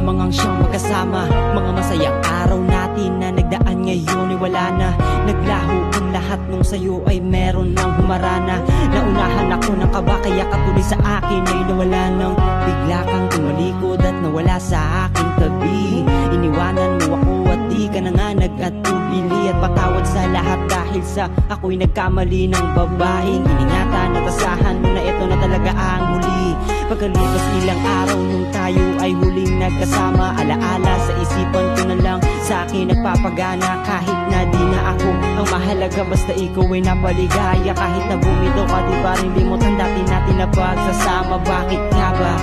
lamang ang siyang magkasama. Mga masayang araw natin na nagdaan ngayon ay wala na. Naglaho ang lahat nung sayo ay meron ng humarana. Naunahan ako ng kaba kaya katuloy sa akin ay nawala nang bigla kang tumalikod at nawala sa aking tabi. Iniwanan mo ako at di ka na nga nag-atubili at patawad sa lahat dahil sa ako'y nagkamali ng babaeng iningatan at asahan mo na ito na talaga ang huli. Pagkalipas ilang araw nung tayo ay huling nagkasama, alaala sa isipan ko na lang sa akin nagpapagana. Kahit na di na ako ang mahalaga, basta ikaw ay napaligaya. Kahit na bumitaw ka di pa rin limot ang dati natin na pagsasama. Bakit nga ba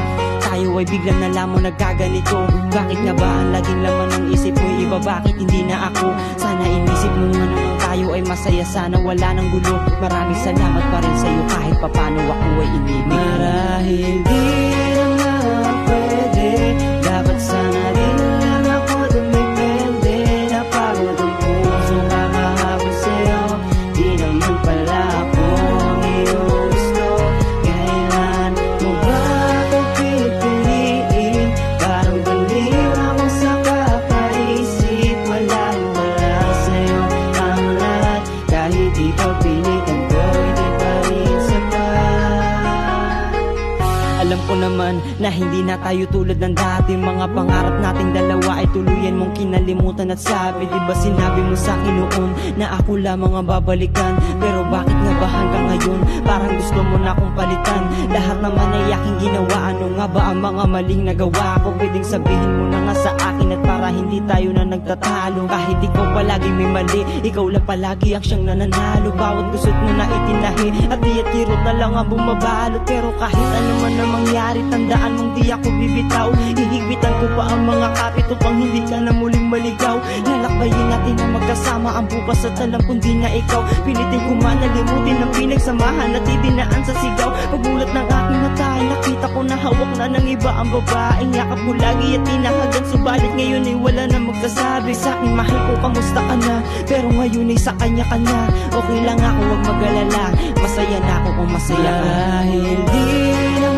tayo ay biglang nalaman nagkaganito? Bakit nga ba ang laging laman ng isip mo iba? Bakit hindi na ako? Sana inisip mo nga naman tayo ay masaya, sana wala ng gulo. Maraming salamat pa rin sa'yo kahit papano ako ay inibig. Marahil di na nga pwede, dapat sana rin lang ako dumipende. Napagod ang puso kakahabol sa'yo, di naman pala ako ang iyong gusto. Kailan mo ba ako pipiliin? Parang baliw akong sa kakaisip. Walang wala sa'yo ang lahat, kahit di pa pilitan ko, hindi pa rin sapat. Alam ko naman na hindi na tayo tulad ng dati. Mga pangarap nating dalawa ay tuluyan mong kinalimutan at sabi, diba sinabi mo sa akin noon na ako lamang ang babalikan? Pero bakit nga ba hanggang ngayon parang gusto mo na akong palitan? Lahat naman ay aking ginawa, ano nga ba ang mga maling nagawa ko? Pwedeng sabihin mo na nga sa akin at para hindi tayo na nagtatalo. Kahit ikaw palagi may mali, ikaw lang palagi ang siyang nananalo. Bawat gusot mo na itinahi at di at kirot na lang ang bumabalot. Pero kahit ano man na mangyari, tandaan mong di ako bibitaw. Hihigpitan ko pa ang mga kapit upang hindi ka na muling maligaw. Lalakbayin natin na magkasama ang bukas at alam kung di na ikaw. Pilitin ko man nalimutin ang pinagsamahan at idinaan sa sigaw. Pagbulat ng aking mata ay nakita ko na hawak na ng iba ang babaeng yakap ko lagi at tinahagan. Subalit ngayon ay wala na magsasabi sa akin, mahal ko kamusta ka na? Pero ngayon ay sa kanya ka na. Okay lang ako, wag mag-alala, masaya na ako kung masaya ka. Dahil di na